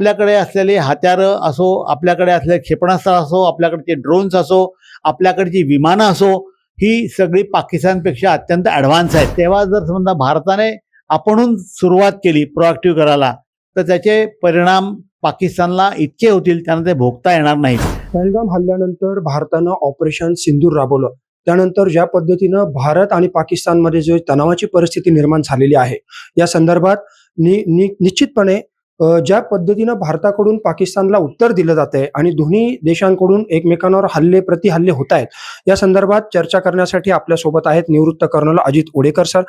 आपल्याकडे असलेले हत्यारं असो, आपल्याकडे असलेले क्षेपणास्त्र असो, आपल्याकडचे ड्रोन्स असो, आपल्याकडची विमानं असो, ही सगळी पाकिस्तानपेक्षा अत्यंत ॲडव्हान्स आहेत. तेव्हा जर समजा भारताने आपणहून सुरुवात केली प्रोएक्टिव्ह करायला, तर त्याचे परिणाम पाकिस्तानला इतके होतील त्यांना ते भोगता येणार नाहीत. पहलगाम हल्ल्यानंतर भारतानं ऑपरेशन सिंदूर राबवलं. त्यानंतर ज्या पद्धतीनं भारत आणि पाकिस्तानमध्ये जो तणावाची परिस्थिती निर्माण झालेली आहे, या संदर्भात निश्चितपणे ज्या पद्धतीनं भारताकडून पाकिस्तानला उत्तर दिलं जातंय आणि दोन्ही देशांकडून एकमेकांवर प्रतिहल्ले होत आहेत, या संदर्भात चर्चा करण्यासाठी आपल्यासोबत आहेत निवृत्त कर्नल अजित ओडेकर सर.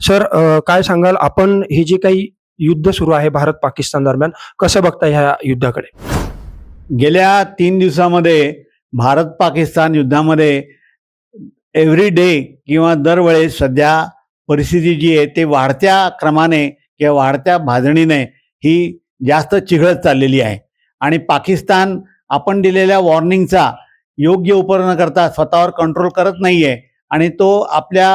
सर, काय सांगाल, आपण हे जे काही युद्ध सुरू आहे भारत पाकिस्तान दरम्यान, कसं बघताय ह्या युद्धाकडे? गेल्या 3 दिवसामध्ये भारत पाकिस्तान युद्धामध्ये एव्हरी डे किंवा दरवेळेस सध्या परिस्थिती जी आहे ते वाढत्या क्रमाने किंवा वाढत्या भाजणीने ही जास्त चिघळत चाललेली आहे. आणि पाकिस्तान आपण दिलेल्या वॉर्निंगचा योग्य उपयोग न करता स्वतःवर कंट्रोल करत नाही आहे आणि तो आपल्या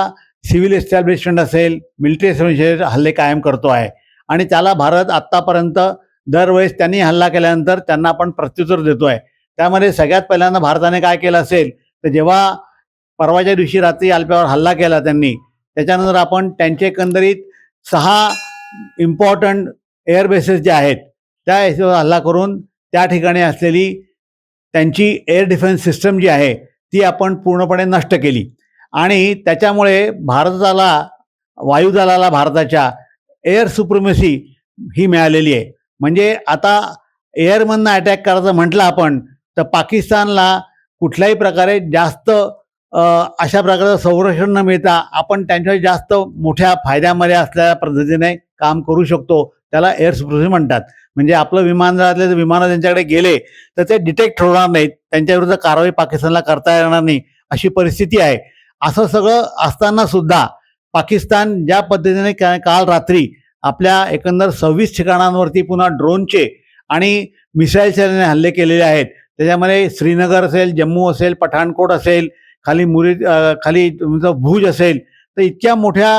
सिव्हिल एस्टॅब्लिशमेंट असेल, मिलिटरी एस्टॅब्लिशमेंट हल्ले कायम करतो आहे. आणि त्याला भारत आत्तापर्यंत दरवेळेस त्यांनी हल्ला केल्यानंतर त्यांना आपण प्रत्युत्तर देतो आहे. त्यामध्ये सगळ्यात पहिल्यांदा भारताने काय केलं असेल तर जेव्हा परवाच्या दिवशी रात्री अल्प्यावर हल्ला केला त्यांनी, त्याच्यानंतर आपण त्यांचे एकंदरीत 6 इम्पॉर्टंट एअरबेसेस जे आहेत त्या याच्यावर हल्ला करून त्या ठिकाणी असलेली त्यांची एअर डिफेन्स सिस्टम जी आहे ती आपण पूर्णपणे नष्ट केली. आणि त्याच्यामुळे भारताला, वायुदलाला भारताच्या एअर सुप्रिमसी ही मिळालेली आहे. म्हणजे आता एअरमधनं अटॅक करायचं म्हटलं आपण तर पाकिस्तानला कुठल्याही प्रकारे जास्त अशा प्रकारचं संरक्षण न मिळता आपण त्यांच्या जास्त मोठ्या फायद्यामध्ये असलेल्या पद्धतीने काम करू शकतो. त्याला एअर सुप्रिमसी म्हणतात. म्हणजे आपलं विमानतळातले जर विमानं त्यांच्याकडे गेले तर ते डिटेक्ट होणार नाहीत, त्यांच्याविरुद्ध कारवाई पाकिस्तानला करता येणार नाही, अशी परिस्थिती आहे. असं सगळं असताना सुद्धा पाकिस्तान ज्या पद्धतीने काल रात्री आपल्या एकंदर 26 ठिकाणांवरती पुन्हा ड्रोनचे आणि मिसाईलचे हल्ले केलेले आहेत. त्याच्यामध्ये श्रीनगर असेल, जम्मू असेल, पठाणकोट असेल, खाली भुज असेल, तर इतक्या मोठ्या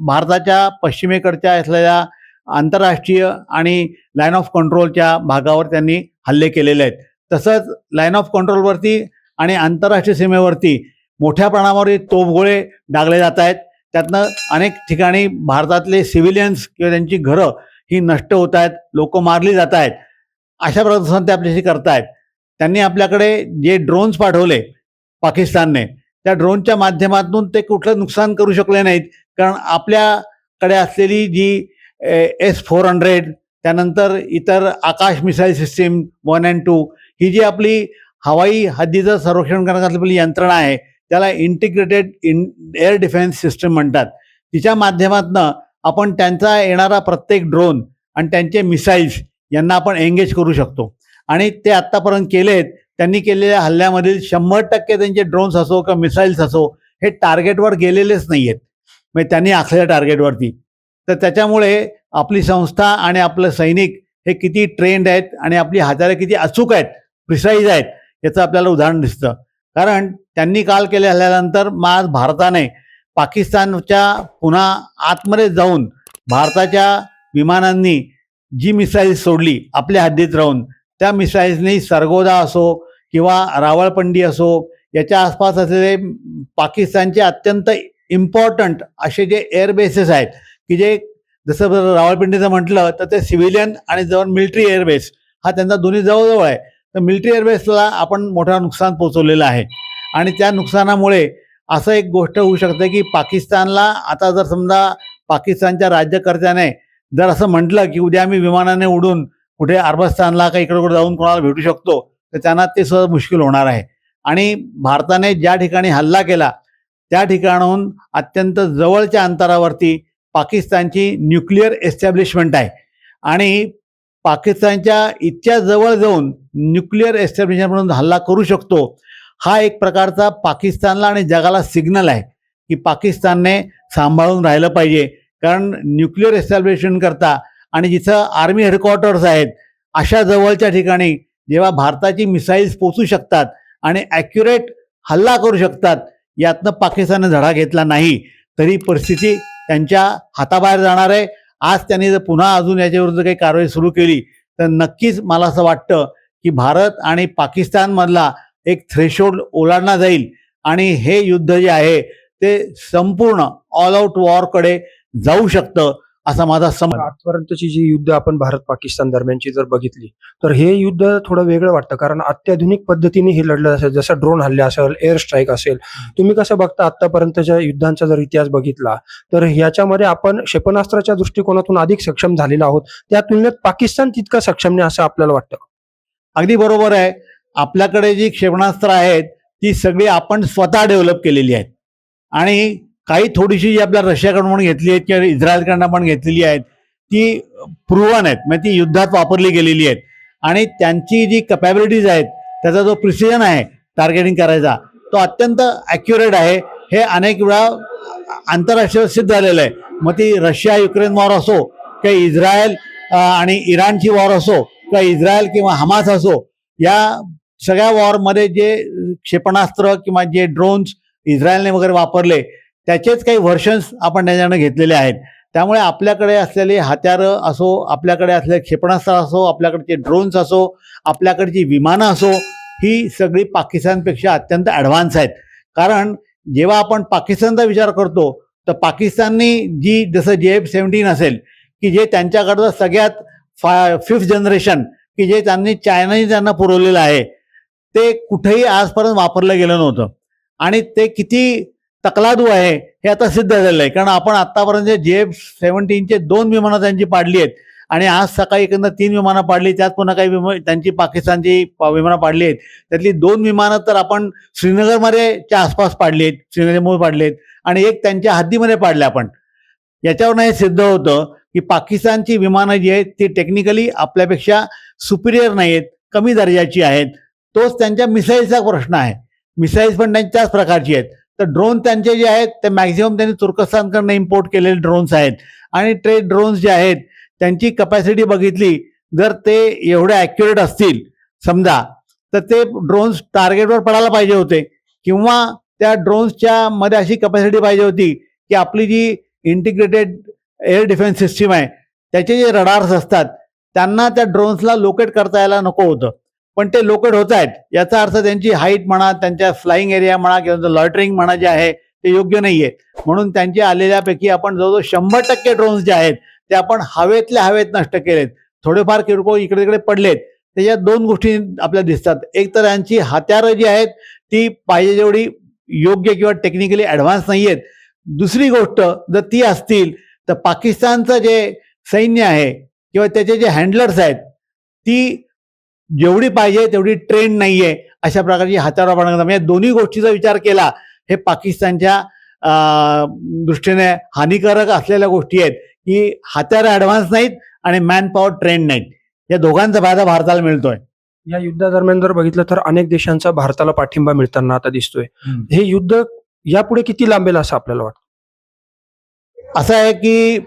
भारताच्या पश्चिमेकडच्या असलेल्या आंतरराष्ट्रीय आणि लाईन ऑफ कंट्रोलच्या भागावर त्यांनी हल्ले केलेले आहेत. तसंच लाईन ऑफ कंट्रोलवरती आणि आंतरराष्ट्रीय सीमेवरती मोठ्या प्रमाणावर तोफगोळे डागले जात आहेत. त्यातनं अनेक ठिकाणी भारतातले सिव्हिलियन्स किंवा त्यांची घरं ही नष्ट होत आहेत, लोक मारली जात आहेत. अशा प्रकारे ते आपल्याशी करतायत. त्यांनी आपल्याकडे जे ड्रोन्स पाठवले पाकिस्तानने, त्या ड्रोनच्या माध्यमातून ते कुठलं नुकसान करू शकले नाहीत, कारण आपल्याकडे असलेली जी S-400, त्यानंतर इतर आकाश मिसाईल सिस्टीम 1 and 2, ही जी आपली हवाई हद्दीचं संरक्षण करण्याची आपली यंत्रणा आहे त्याला इंटिग्रेटेड एअर डिफेन्स सिस्टम म्हणतात. तिच्या माध्यमातून आपण त्यांचा येणारा प्रत्येक ड्रोन आणि त्यांचे मिसाईल्स यांना आपण एंगेज करू शकतो. आणि ते आत्तापर्यंत केलेत. त्यांनी केलेल्या हल्ल्यामधील 100% त्यांचे ड्रोन्स असो किंवा मिसाईल्स असो हे टार्गेटवर गेलेलेच नाही आहेत, म्हणजे त्यांनी आखलेल्या टार्गेटवरती. तर त्याच्यामुळे आपली संस्था आणि आपले सैनिक हे किती ट्रेंड आहेत आणि आपली हत्यारे किती अचूक आहेत, प्रिसाईज आहेत, याचं आपल्याला उदाहरण दिसतं. कारण त्यांनी काल केल्या हल्ल्यानंतर आज भारताने पाकिस्तानच्या पुन्हा आतमध्ये जाऊन भारताच्या विमानांनी जी मिसाईल सोडली आपल्या हद्दीत राहून, त्या मिसाईल्सनी सरगोदा असो किंवा रावळपिंडी असो याच्या आसपास असलेले पाकिस्तानचे अत्यंत इम्पॉर्टंट असे जे एअरबेसेस आहेत की जे जसं रावळपिंडीचं म्हटलं तर ते सिव्हिलियन आणि जवळ मिलिटरी एअरबेस हा त्यांचा दोन्ही जवळजवळ आहे. तर मिलिटरी एअरबेसला आपण मोठं नुकसान पोचवलेलं आहे. आणि त्या नुकसानामुळे असं एक गोष्ट होऊ शकते की पाकिस्तानला आता जर समजा पाकिस्तानच्या राज्यकर्त्याने जर असं म्हटलं की उद्या आम्ही विमानाने उडून कुठे अरबस्तानला का इकडे कुठे जाऊन कोणाला भेटू शकतो, तर त्यांना ते सहज मुश्किल होणार आहे. आणि भारताने ज्या ठिकाणी हल्ला केला त्या ठिकाणाहून अत्यंत जवळच्या अंतरावरती पाकिस्तानची न्यूक्लिअर एस्टॅब्लिशमेंट आहे. आणि पाकिस्तानच्या इतक्या जवळ जाऊन न्यूक्लिअर एस्टॅब्लिशमेंट हल्ला करू शकतो, हा एक प्रकारचा पाकिस्तानला आणि जगाला सिग्नल आहे की पाकिस्तानने सांभाळून राहिलं पाहिजे. कारण न्यूक्लिअर एस्टॅब्लिशमेंट करता आणि जिथं आर्मी हेडक्वार्टर्स आहेत अशा जवळच्या ठिकाणी जेव्हा भारताची मिसाईल्स पोचू शकतात आणि ॲक्युरेट हल्ला करू शकतात, यातनं पाकिस्तानने धडा घेतला नाही तरी परिस्थिती त्यांच्या हाताबाहेर जाणार आहे. आज त्यांनी जर पुन्हा अजून याच्याविरुद्ध काही कारवाई सुरू केली तर नक्कीच मला असं वाटतं की भारत आणि पाकिस्तानमधला एक थ्रेशोल्ड ओलांडला जाईल आणि हे युद्ध जे आहे ते संपूर्ण ऑल आउट वॉरकडे जाऊ शकतं असा माझा समज. आजपर्यंतची जी युद्ध आपण भारत पाकिस्तान दरम्यानची जर बघितली तर हे युद्ध थोडं वेगळं वाटतं, कारण अत्याधुनिक पद्धतीने हे लढलं असेल, जसं ड्रोन हल्ले असेल, एअर स्ट्राईक असेल. तुम्ही कसं बघता आतापर्यंतच्या युद्धांचा जर इतिहास बघितला तर ह्याच्यामध्ये आपण क्षेपणास्त्राच्या दृष्टिकोनातून अधिक सक्षम झालेलो आहोत, त्या तुलनेत पाकिस्तान तितका सक्षम नाही असं आपल्याला वाटतं? अगदी बरोबर आहे. आपल्याकडे जी क्षेपणास्त्र आहेत ती सगळी आपण स्वतः डेव्हलप केलेली आहेत आणि काही थोडीशी जी आपल्या रशियाकडून पण घेतली आहेत किंवा इस्रायलकडनं पण घेतलेली आहेत ती प्रूव्हन आहेत, म्हणजे ती युद्धात वापरली गेलेली आहेत आणि त्यांची जी कॅपॅबिलिटीज आहेत त्याचा जो प्रिसिजन आहे टार्गेटिंग करायचा तो अत्यंत ॲक्युरेट आहे. हे अनेक वेळा आंतरराष्ट्रीय सिद्ध झालेलं आहे. मग ती रशिया युक्रेन वॉर असो किंवा इस्रायल आणि इराणची वॉर असो किंवा इस्रायल किंवा हमास असो, या सगळ्या वॉरमध्ये जे क्षेपणास्त्र किंवा जे ड्रोन्स इस्रायलने वगैरे वापरले त्याचेच काही व्हर्शन्स आपण त्याच्यानं घेतलेले आहेत. त्यामुळे आपल्याकडे असलेले हत्यारं असो, आपल्याकडे असलेले क्षेपणास्त्र असो, आपल्याकडचे ड्रोन्स असो, आपल्याकडची विमानं असो, ही सगळी पाकिस्तानपेक्षा अत्यंत ॲडव्हान्स आहेत. कारण जेव्हा आपण पाकिस्तानचा विचार करतो तर पाकिस्ताननी जी जसं JF-17 असेल की जे त्यांच्याकडचं सगळ्यात 5th जनरेशन की जे त्यांनी चायनाने त्यांना पुरवलेलं आहे ते कुठेही आजपर्यंत वापरलं गेलं नव्हतं आणि ते किती तकलादू आहे हे आता सिद्ध झालेलं आहे. कारण आपण आत्तापर्यंत JF-17चे 2 विमानं त्यांची पाडली आहेत आणि आज सकाळी एकंदर 3 विमानं पाडली, त्यात पुन्हा काही त्यांची पाकिस्तानची विमानं पाडली आहेत. त्यातली 2 विमानं तर आपण श्रीनगरमध्येच्या आसपास पाडली आहेत, श्रीनगरमध्ये पाडली आहेत आणि एक त्यांच्या हद्दीमध्ये पाडले आपण. याच्यावरून हे सिद्ध होतं की पाकिस्तानची विमानं जी आहेत ती टेक्निकली आपल्यापेक्षा सुपिरियर नाही आहेत, कमी दर्जाची आहेत. तोच त्यांच्या मिसाईलचा प्रश्न आहे. मिसाईल्स पण त्यांच्याच प्रकारची आहेत. तर ड्रोन त्यांचे जे आहेत ते मॅक्झिमम त्यांनी तुर्कस्तानकडनं इम्पोर्ट केलेले ड्रोन्स आहेत आणि ते ड्रोन्स जे आहेत त्यांची कपॅसिटी बघितली जर ते एवढे ॲक्युरेट असतील समजा तर ते ड्रोन्स टार्गेटवर पडायला पाहिजे होते किंवा त्या ड्रोन्सच्या मध्ये अशी कपॅसिटी पाहिजे होती की आपली जी इंटिग्रेटेड एअर डिफेन्स सिस्टीम आहे त्याचे जे रडार्स असतात त्यांना त्या ड्रोन्सला लोकेट करता यायला नको होतं, पण ते लोकेट होत आहेत. याचा अर्थ त्यांची हाईट म्हणा, त्यांच्या फ्लाईंग एरिया म्हणा किंवा लॉयटरिंग म्हणा जे आहे ते योग्य नाही आहे. म्हणून त्यांचे आलेल्यापैकी आपण जवळजवळ 100% ड्रोन्स जे आहेत ते आपण हवेतल्या हवेत नष्ट केलेत. थोडेफार किरकोळ इकडे तिकडे पडलेत. त्याच्यात 2 गोष्टी आपल्याला दिसतात. एक तर यांची हत्यारं जी आहेत ती पाहिजे जेवढी योग्य किंवा टेक्निकली ॲडव्हान्स नाही आहेत. दुसरी गोष्ट जर ती असतील तर पाकिस्तानचं जे सैन्य आहे किंवा त्याचे जे हँडलर्स आहेत ती जेवढी पाहिजे तेवढी ट्रेंड नाही आहे. अशा प्रकारची हत्यारं वापरण्याचा म्हणजे दोन्ही गोष्टीचा विचार केला हे पाकिस्तानच्या दृष्टीने हानिकारक असलेल्या गोष्टी आहेत की हत्यारं ॲडव्हान्स नाहीत आणि मॅन पॉवर ट्रेंड नाहीत. या दोघांचा फायदा भारताला मिळतोय. या युद्धादरम्यान जर बघितलं तर अनेक देशांचा भारताला पाठिंबा मिळताना आता दिसतोय. हे युद्ध यापुढे किती लांबेल असं आपल्याला वाटतं? असं आहे की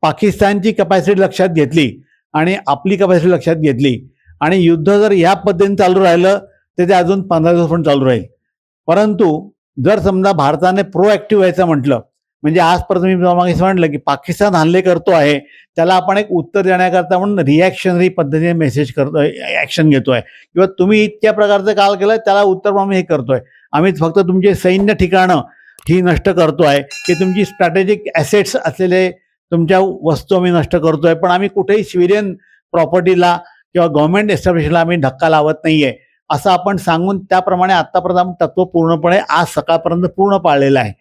पाकिस्तानची कपॅसिटी लक्षात घेतली आणि आपली कपॅसिटी लक्षात घेतली आणि युद्ध जर या पद्धतीने चालू राहिलं तर ते अजून 15 दिवस पण चालू राहील. परंतु जर समजा भारताने प्रोॲक्टिव्ह व्हायचं म्हटलं, म्हणजे आजपर्यंत मी मागे म्हटलं की पाकिस्तान हल्ले करतो आहे त्याला आपण एक उत्तर देण्याकरता म्हणून रिॲक्शनरी पद्धतीने मेसेज करतोय, ॲक्शन घेतोय किंवा तुम्ही इतक्या प्रकारचं काल केलं त्याला उत्तर म्हणून आम्ही हे करतोय. आम्ही फक्त तुमचे सैन्य ठिकाणं ही नष्ट करतोय की तुमची स्ट्रॅटेजिक ॲसेट्स असलेले तुमच्या वस्तू आम्ही नष्ट करतोय, पण आम्ही कुठेही सिव्हिलियन प्रॉपर्टीला किंवा गव्हर्नमेंट एस्टॅब्लिशला आम्ही धक्का लावत नाहीये असं आपण सांगून त्याप्रमाणे आत्तापर्यंत आम्ही तत्व पूर्णपणे आज सकाळपर्यंत पूर्ण पाळलेलं आहे.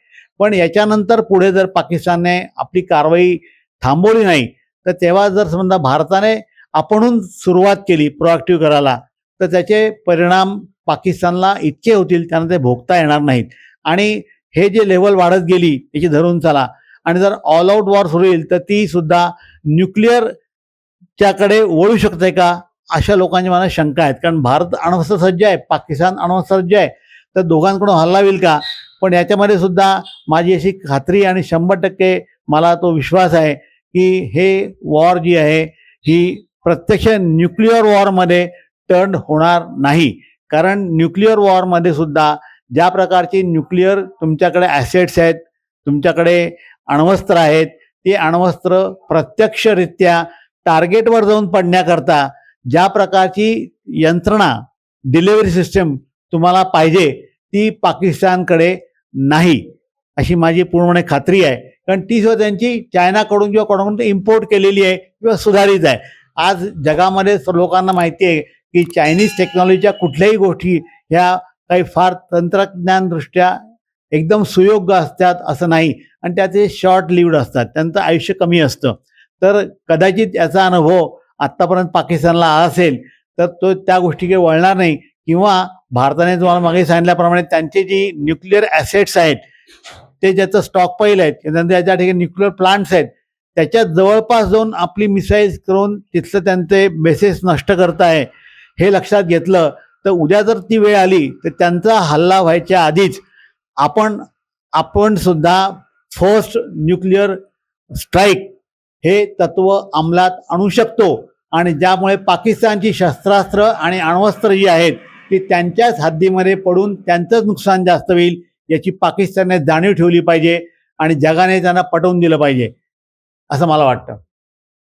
पण याच्यानंतर पुढे जर पाकिस्तानने आपली कारवाई थांबवली नाही तर तेव्हा जर समजा भारताने आपणहून सुरुवात केली प्रोॲक्टिव्ह करायला तर त्याचे परिणाम पाकिस्तानला इतके होतील त्यांना ते भोगता येणार नाहीत. आणि हे जे लेवल वाढत गेली याची धरून चला आणि जर ऑल आउट वॉर सुरू होईल तर ती सुद्धा न्यूक्लिअरच्याकडे वळू शकते का अशा लोकांच्या मनात शंका आहेत. कारण भारत अण्वस्त्र सज्ज आहे, पाकिस्तान अण्वस्त्र सज्ज आहे, तर दोघांकडून हल्ला होईल का? पण याच्यामध्ये सुद्धा माझी अशी खात्री आणि 100% मला तो विश्वास आहे की हे वॉर जी आहे ही प्रत्यक्ष न्यूक्लिअर वॉरमध्ये टर्न होणार नाही. कारण न्यूक्लिअर वॉरमध्ये सुद्धा ज्या प्रकारची न्यूक्लिअर तुमच्याकडे ॲसेट्स आहेत, तुमच्याकडे अण्वस्त्र आहेत, ते अण्वस्त्र प्रत्यक्षरित्या टार्गेटवर जाऊन पडण्याकरता ज्या प्रकारची यंत्रणा डिलिव्हरी सिस्टम तुम्हाला पाहिजे ती पाकिस्तानकडे नाही, अशी माझी पूर्णपणे खात्री आहे. कारण ती सुद्धा त्यांची चायनाकडून किंवा कोणाकडून इम्पोर्ट केलेली आहे किंवा सुधारित आहे. आज जगामध्ये लोकांना माहिती आहे की चायनीज टेक्नॉलॉजीच्या कुठल्याही गोष्टी ह्या काही फार तंत्रज्ञानदृष्ट्या एकदम सुयोग्य असतात असं नाही, आणि त्याचे शॉर्ट लिव्ड असतात, त्यांचं आयुष्य कमी असतं. तर कदाचित याचा अनुभव आत्तापर्यंत पाकिस्तानला आला असेल तर तो त्या गोष्टीकडे वळणार नाही, किंवा भारताने तुम्हाला मागे सांगितल्याप्रमाणे त्यांची जी न्यूक्लिअर ॲसेट्स आहेत ते ज्याचं स्टॉक पाईल आहेत, त्यानंतर ज्या ठिकाणी न्यूक्लिअर प्लांट्स आहेत त्याच्यात जवळपास जाऊन आपली मिसाईल्स करून तिथलं त्यांचे बेसेस नष्ट करत आहे, हे लक्षात घेतलं तर उद्या जर ती वेळ आली तर त्यांचा हल्ला व्हायच्या आधीच आपण सुद्धा फर्स्ट न्यूक्लिअर स्ट्राईक हे तत्व अंमलात आणू शकतो, आणि ज्यामुळे पाकिस्तानची शस्त्रास्त्र आणि अण्वस्त्र जी आहेत ती त्यांच्याच हद्दीमध्ये पडून त्यांचंच नुकसान जास्त होईल याची पाकिस्तानने जाणीव ठेवली पाहिजे आणि जगाने त्यांना पटवून दिलं पाहिजे, असं मला वाटतं.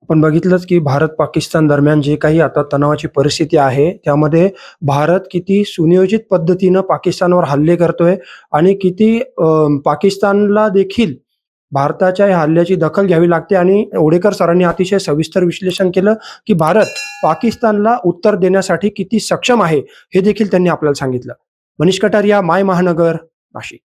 आपण बघितलंच की भारत पाकिस्तान दरम्यान जे काही आता तणावाची परिस्थिती आहे त्यामध्ये भारत किती सुनियोजित पद्धतीनं पाकिस्तानवर हल्ले करतोय आणि किती पाकिस्तानला देखील भारताच्या या हल्ल्याची दखल घ्यावी लागते. आणि ओडेकर सरांनी अतिशय सविस्तर विश्लेषण केलं की भारत पाकिस्तानला उत्तर देण्यासाठी किती सक्षम आहे हे देखील त्यांनी आपल्याला सांगितलं. मनीष कटारिया, माय महानगर, नाशिक.